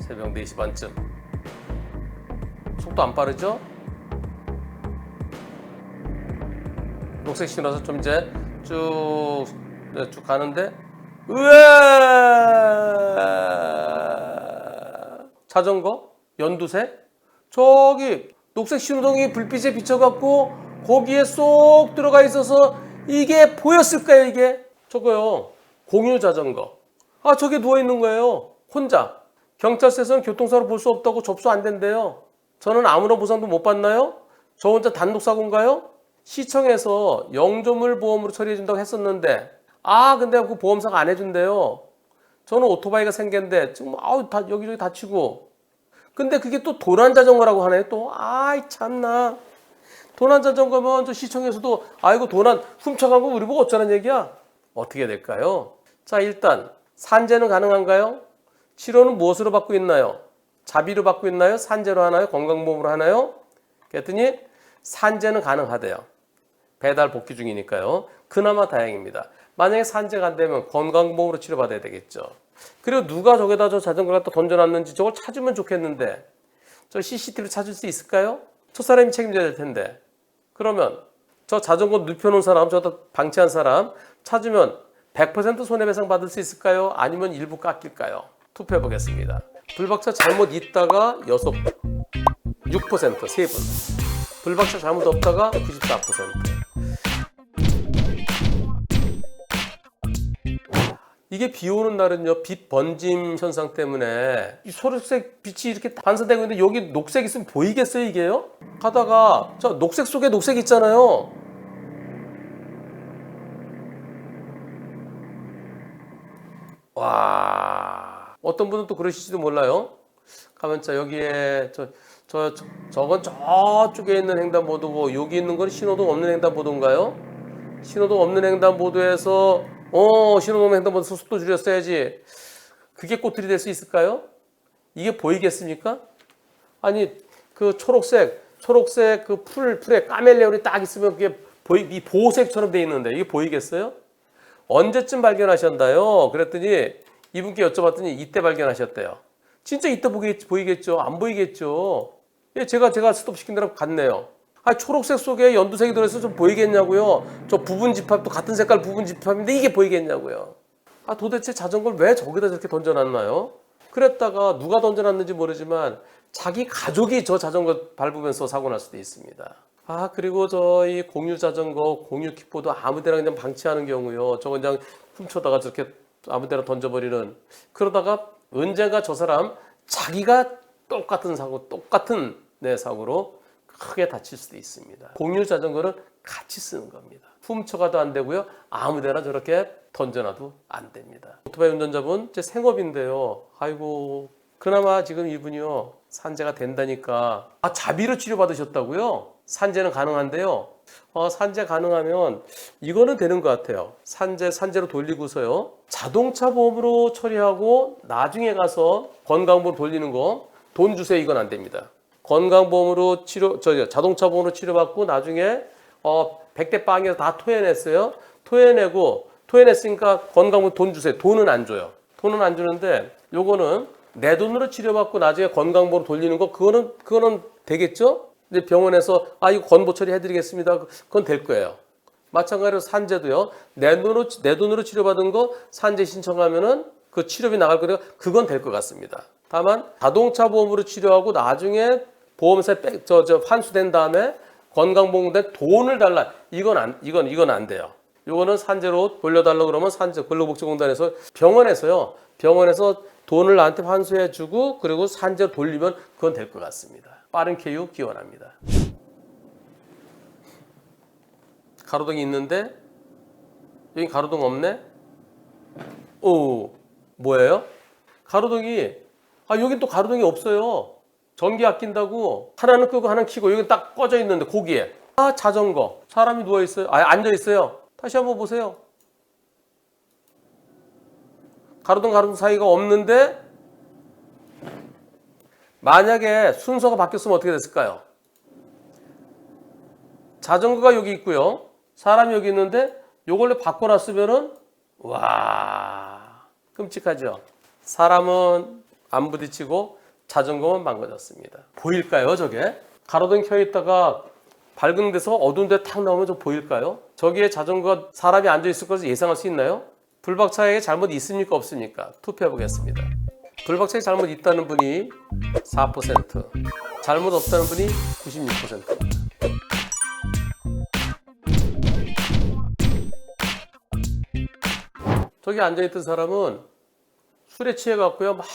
새벽 4시 반쯤. 속도 안 빠르죠? 녹색 신호서 좀 이제 쭉 가는데, 으아! 자전거 연두색 저기 녹색 신호등이 불빛에 비춰갖고 거기에 쏙 들어가 있어서 이게 보였을까요? 이게 저거요, 공유 자전거. 아, 저게 누워 있는 거예요, 혼자. 경찰서에서는 교통사고 볼 수 없다고 접수 안 된대요. 저는 아무런 보상도 못 받나요? 저 혼자 단독 사고인가요? 시청에서 영조물 보험으로 처리해 준다고 했었는데, 근데 그 보험사가 안 해준대요. 저는 오토바이가 생겼는데 지금 다 여기저기 다치고. 근데 그게 또 도난 자전거라고 하네 또. 아이 참나. 도난 자전거면 저 시청에서도 이거 도난 훔쳐간 거 우리 보고 어쩌라는 얘기야? 어떻게 될까요? 자, 일단 산재는 가능한가요? 치료는 무엇으로 받고 있나요? 자비로 받고 있나요? 산재로 하나요? 건강보험으로 하나요? 그랬더니 산재는 가능하대요. 배달 복귀 중이니까요. 그나마 다행입니다. 만약에 산재가 안 되면 건강보험으로 치료받아야 되겠죠. 그리고 누가 저기다 저 자전거를 갖다 던져놨는지 저걸 찾으면 좋겠는데, 저 CCTV를 찾을 수 있을까요? 저 사람이 책임져야 될 텐데. 그러면 저 자전거 눕혀놓은 사람, 저다 방치한 사람 찾으면 100% 손해배상 받을 수 있을까요? 아니면 일부 깎일까요? 투표해 보겠습니다. 불박차 잘못 있다가 6분, 6%, 3분. 불박차 잘못 없다가 94%. 이게 비 오는 날은요, 빛 번짐 현상 때문에 이 초록색 빛이 이렇게 반사되고 있는데 여기 녹색 있으면 보이겠어요, 이게요? 가다가 저 녹색 속에 녹색 있잖아요. 와, 어떤 분은 또 그러실지도 몰라요. 가면 자 여기에 저건 저쪽에 있는 횡단보도고, 여기 있는 건 신호등 없는 횡단보도인가요? 신호등 없는 횡단보도에서 신호등 없는 횡단보도에서 속도 줄였어야지. 그게 꼬투리 될 수 있을까요? 이게 보이겠습니까? 아니 그 초록색 그 풀에 까멜레온이 딱 있으면 그게 이 보호색처럼 돼 있는데 이게 보이겠어요? 언제쯤 발견하셨나요? 그랬더니 이분께 여쭤봤더니 이때 발견하셨대요. 진짜 이때 보이겠죠? 안 보이겠죠? 예, 제가 스톱 시킨 대로 갔네요. 초록색 속에 연두색이 들어있어서 좀 보이겠냐고요? 저 부분 집합도 같은 색깔 부분 집합인데 이게 보이겠냐고요? 도대체 자전거를 왜 저기다 저렇게 던져놨나요? 그랬다가 누가 던져놨는지 모르지만 자기 가족이 저 자전거 밟으면서 사고 날 수도 있습니다. 그리고 저희 공유 자전거, 공유 킥보드 아무데나 그냥 방치하는 경우요. 저거 그냥 훔쳐다가 저렇게 아무데나 던져버리는. 그러다가 언젠가 저 사람 자기가 똑같은 사고로 크게 다칠 수도 있습니다. 공유 자전거는 같이 쓰는 겁니다. 훔쳐가도 안 되고요. 아무데나 저렇게 던져놔도 안 됩니다. 오토바이 운전자분, 제 생업인데요. 아이고, 그나마 지금 이분이요, 산재가 된다니까. 자비로 치료받으셨다고요? 산재는 가능한데요. 산재 가능하면 이거는 되는 것 같아요. 산재로 돌리고서요, 자동차 보험으로 처리하고 나중에 가서 건강보험 돌리는 거 돈 주세요, 이건 안 됩니다. 건강보험으로 자동차 보험으로 치료받고 나중에 100대 빵에서 다 토해냈어요. 토해냈으니까 건강보험 돈 주세요. 돈은 안 줘요. 돈은 안 주는데 요거는 내 돈으로 치료받고 나중에 건강보험 돌리는 거, 그거는 되겠죠? 근데 병원에서 이거 건보 처리해드리겠습니다. 그건 될 거예요. 마찬가지로 산재도요. 내 돈으로 치료받은 거 산재 신청하면은 그 치료비 나갈 거니까 그건 될 것 같습니다. 다만 자동차 보험으로 치료하고 나중에 보험사에 환수된 다음에 건강보험에 돈을 달라. 이건 안 돼요. 이거는 산재로 돌려달라고 그러면 근로복지공단에서 병원에서 돈을 나한테 환수해주고 그리고 산재로 돌리면 그건 될 것 같습니다. 빠른 쾌유 기원합니다. 가로등이 있는데 여기 가로등 없네? 뭐예요? 가로등이 여긴 또 가로등이 없어요. 전기 아낀다고 하나는 끄고 하나는 켜고 여기 딱 꺼져 있는데 거기에 자전거 사람이 누워 있어요. 앉아 있어요. 다시 한번 보세요. 가로등 사이가 없는데 만약에 순서가 바뀌었으면 어떻게 됐을까요? 자전거가 여기 있고요. 사람이 여기 있는데 요걸로 바꿔놨으면은 와, 끔찍하죠. 사람은 안 부딪히고 자전거만 망가졌습니다. 보일까요, 저게? 가로등 켜 있다가 밝은 데서 어두운 데 탁 나오면 좀 보일까요? 저기에 자전거가 사람이 앉아 있을 것을 예상할 수 있나요? 불박차에 잘못 있습니까, 없습니까? 투표해 보겠습니다. 불박차에 잘못 있다는 분이 4%, 잘못 없다는 분이 96%입니다. 저기 앉아있던 사람은 술에 취해갖고요, 막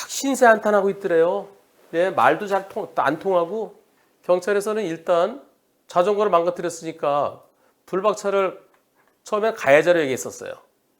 신세 한탄하고 있더래요. 네, 말도 잘 안 통하고. 경찰에서는 일단 자전거를 망가뜨렸으니까 불박차를 처음에 가해자로 얘기했었어요.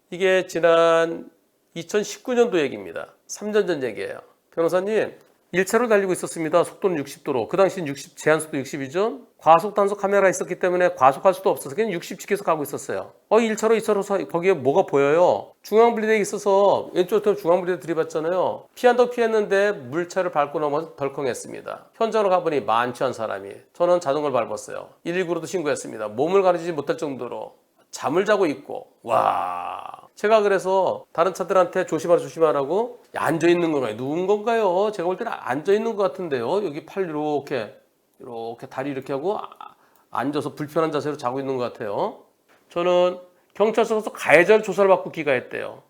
이게 지난 2019년도 얘기입니다. 3년 전 얘기예요. 변호사님, 1차로 달리고 있었습니다. 속도는 60도로. 그 당시엔 제한속도 60이죠. 과속 단속 카메라가 있었기 때문에 과속할 수도 없어서 그냥 60 지켜서 가고 있었어요. 1차로 2차로 사이 거기에 뭐가 보여요? 중앙분리대에 있어서 왼쪽부터 중앙분리대 들이받잖아요. 피한다고 피했는데 물차를 밟고 넘어서 덜컹했습니다. 현장으로 가보니 많지 않은 사람이. 저는 자전거를 밟았어요. 119로도 신고했습니다. 몸을 가리지 못할 정도로 잠을 자고 있고. 와, 제가 그래서 다른 차들한테 조심하라고 앉아있는 건가요? 누운 건가요? 제가 볼 때는 앉아있는 것 같은데요. 여기 팔 이렇게 다리 이렇게 하고 앉아서 불편한 자세로 자고 있는 것 같아요. 저는 경찰서 가서 가해자를 조사를 받고 귀가했대요.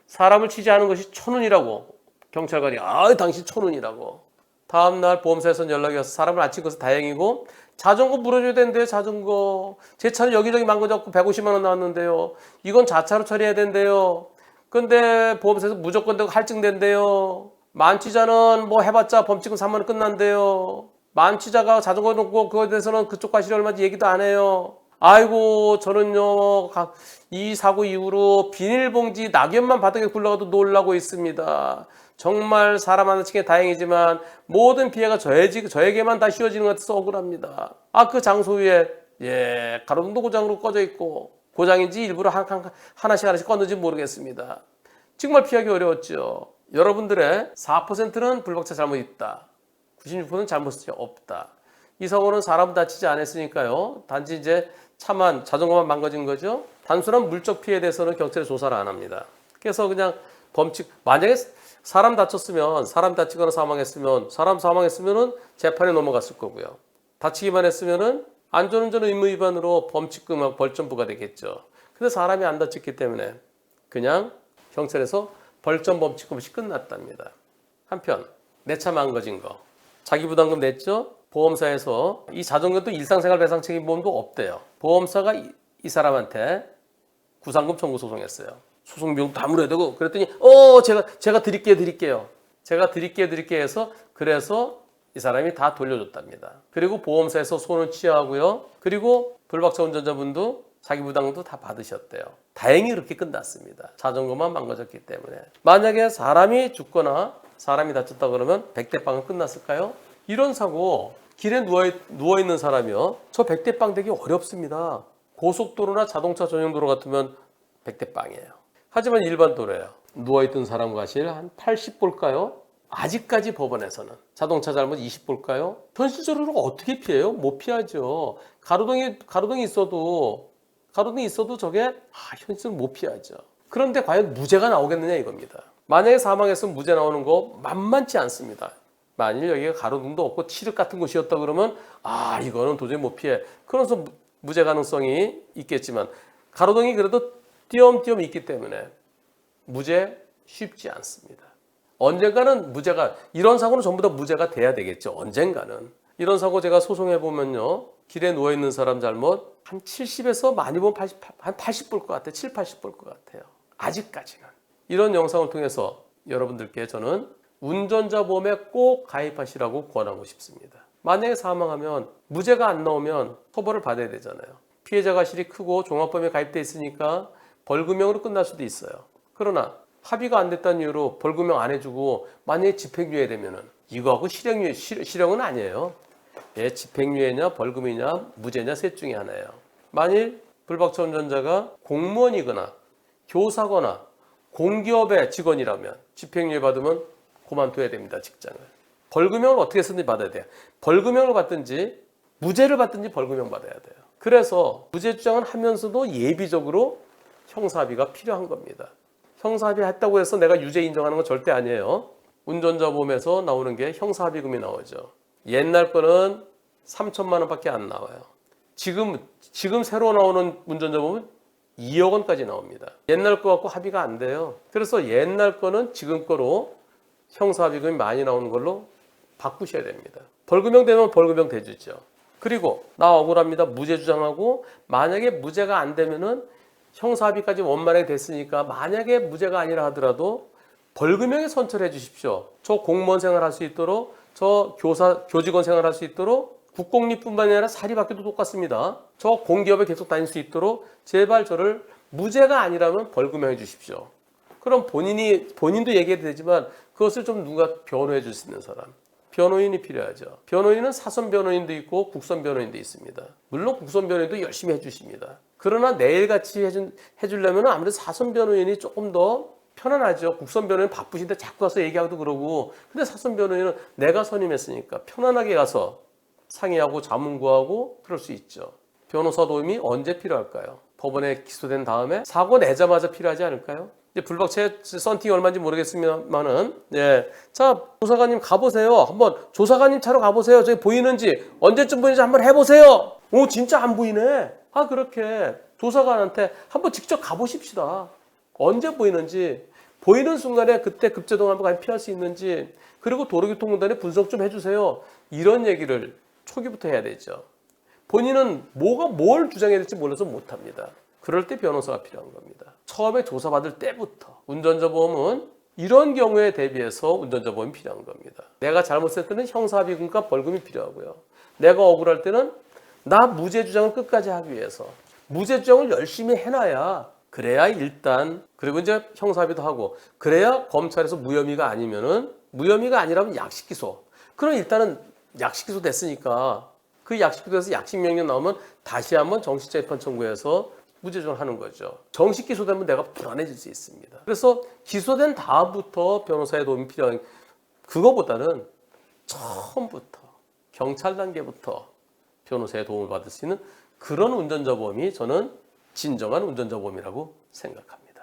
사람을 치지 않은 것이 천운이라고. 경찰관이 당신 천운이라고. 다음날 보험사에서 연락이 와서 사람을 안 친 것은 다행이고 자전거 물어줘야 된대요. 자전거. 제 차는 여기저기 망가졌고 150만 원 나왔는데요. 이건 자차로 처리해야 된대요. 근데 보험사에서 무조건 되고 할증된대요. 만취자는 뭐 해봤자 범칙금 3만 원 끝난대요. 만취자가 자전거 놓고 그거에 대해서는 그쪽 과실이 얼마인지 얘기도 안 해요. 아이고, 저는요 이 사고 이후로 비닐봉지 낙엽만 바닥에 굴러가도 놀라고 있습니다. 정말 사람 하나 치게 다행이지만 모든 피해가 저에게만 다 씌워지는 것 같아서 억울합니다. 그 장소 위에 가로등도 고장으로 꺼져 있고, 고장인지 일부러 하나씩 꺼는지 모르겠습니다. 정말 피하기 어려웠죠. 여러분들의 4%는 불박차 잘못 있다. 96%는 잘못이 없다. 이 사고는 사람 다치지 않았으니까요. 단지 이제 자전거만 망가진 거죠. 단순한 물적 피해에 대해서는 경찰이 조사를 안 합니다. 그래서 그냥 만약에 사람 다치거나 사람 사망했으면은 재판에 넘어갔을 거고요. 다치기만 했으면은 안전운전 의무 위반으로 범칙금 벌점 부과되겠죠. 근데 사람이 안 다쳤기 때문에 그냥 경찰에서 벌점 범칙금 없이 끝났답니다. 한편 내 차 망가진 거 자기 부담금 냈죠. 보험사에서 이 자전거도 일상생활 배상 책임 보험도 없대요. 보험사가 이 사람한테 구상금 청구 소송했어요. 소송 비용 다 물어야 되고. 그랬더니 제가 드릴게요. 제가 드릴게요 해서 그래서 이 사람이 다 돌려줬답니다. 그리고 보험사에서 손을 취하고요. 그리고 불박차 운전자분도 자기 부담금도 다 받으셨대요. 다행히 그렇게 끝났습니다. 자전거만 망가졌기 때문에. 만약에 사람이 죽거나 사람이 다쳤다 그러면 100대 빵은 끝났을까요? 이런 사고 길에 누워있는 사람이요. 저 100대 빵 되기 어렵습니다. 고속도로나 자동차 전용도로 같으면 100대 빵이에요. 하지만 일반 도로예요. 누워있던 사람 과실 한 80볼까요? 아직까지 법원에서는 자동차 잘못 20볼까요? 현실적으로 어떻게 피해요? 못 피하죠. 가로등이 있어도 저게 현실은 못 피하죠. 그런데 과연 무죄가 나오겠느냐 이겁니다. 만약에 사망했으면 무죄 나오는 거 만만치 않습니다. 만일 여기가 가로등도 없고 칠흑 같은 곳이었다 그러면 이거는 도저히 못 피해. 그래서 무죄 가능성이 있겠지만 가로등이 그래도 띄엄띄엄 있기 때문에 무죄 쉽지 않습니다. 언젠가는 이런 사고는 전부 다 무죄가 돼야 되겠죠. 언젠가는. 이런 사고 제가 소송해 보면요. 길에 누워있는 사람 잘못 한 70에서 많이 보면 80 볼 것 같아요. 7, 80 볼 것 같아요. 아직까지는. 이런 영상을 통해서 여러분들께 저는 운전자 보험에 꼭 가입하시라고 권하고 싶습니다. 만약에 사망하면 무죄가 안 나오면 처벌을 받아야 되잖아요. 피해자 과실이 크고 종합보험에 가입돼 있으니까 벌금형으로 끝날 수도 있어요. 그러나 합의가 안 됐다는 이유로 벌금형 안 해주고 만약에 집행유예 되면은 이거하고 실형은 아니에요. 집행유예냐 벌금이냐 무죄냐 셋 중에 하나예요. 만일 불박차 운전자가 공무원이거나 교사거나 공기업의 직원이라면 집행유예 받으면 그만둬야 됩니다. 직장을. 벌금형을 어떻게 쓰든지 받아야 돼요. 벌금형을 받든지 무죄를 받든지 벌금형 받아야 돼요. 그래서 무죄 주장을 하면서도 예비적으로 형사합의가 필요한 겁니다. 형사합의 했다고 해서 내가 유죄 인정하는 건 절대 아니에요. 운전자 보험에서 나오는 게 형사합의금이 나오죠. 옛날 거는 3천만 원밖에 안 나와요. 지금 새로 나오는 운전자 보험은 2억 원까지 나옵니다. 옛날 거 갖고 합의가 안 돼요. 그래서 옛날 거는 지금 거로 형사합의금이 많이 나오는 걸로 바꾸셔야 됩니다. 벌금형 되면 벌금형 대주죠. 그리고 나 억울합니다. 무죄 주장하고 만약에 무죄가 안 되면은 형사합의까지 원만하게 됐으니까 만약에 무죄가 아니라 하더라도 벌금형에 선처해 주십시오. 저 공무원 생활할 수 있도록 저 교직원 생활할 수 있도록 국공립뿐만 아니라 사립학교도 똑같습니다. 저 공기업에 계속 다닐 수 있도록 제발 저를 무죄가 아니라면 벌금형해 주십시오. 그럼 본인도 얘기해도 되지만 그것을 좀 누가 변호해 줄 수 있는 사람. 변호인이 필요하죠. 변호인은 사선 변호인도 있고 국선 변호인도 있습니다. 물론 국선 변호인도 열심히 해주십니다. 그러나 내일같이 해주려면 아무래도 사선 변호인이 조금 더 편안하죠. 국선 변호인 바쁘신데 자꾸 가서 얘기하고도 그러고. 근데 사선 변호인은 내가 선임했으니까 편안하게 가서 상의하고 자문 구하고 그럴 수 있죠. 변호사 도움이 언제 필요할까요? 법원에 기소된 다음에 사고 내자마자 필요하지 않을까요? 이제 불박채 썬팅이 얼마인지 모르겠습니다만은, 예. 자, 조사관님 가보세요. 한번 조사관님 차로 가보세요. 저기 보이는지, 언제쯤 보이는지 한번 해보세요. 오, 진짜 안 보이네. 아, 그렇게 조사관한테 한번 직접 가보십시다. 언제 보이는지, 보이는 순간에 그때 급제동하면 과연 피할 수 있는지, 그리고 도로교통공단에 분석 좀 해주세요. 이런 얘기를 초기부터 해야 되죠. 본인은 뭘 주장해야 될지 몰라서 못합니다. 그럴 때 변호사가 필요한 겁니다. 처음에 조사받을 때부터 운전자 보험은 이런 경우에 대비해서 운전자 보험이 필요한 겁니다. 내가 잘못했을 때는 형사합의금과 벌금이 필요하고요. 내가 억울할 때는 나 무죄 주장을 끝까지 하기 위해서 무죄 주장을 열심히 해놔야 그래야 일단 그리고 이제 형사합의도 하고 그래야 검찰에서 무혐의가 아니라면 약식 기소. 그럼 일단은 약식 기소 됐으니까 그 약식 기소에서 약식 명령 나오면 다시 한번 정식 재판 청구해서 무죄 주장하는 거죠. 정식 기소되면 내가 불안해질 수 있습니다. 그래서 기소된 다음부터 변호사의 도움이 필요한 그거보다는 처음부터 경찰 단계부터 변호사의 도움을 받을 수 있는 그런 운전자 보험이 저는 진정한 운전자 보험이라고 생각합니다.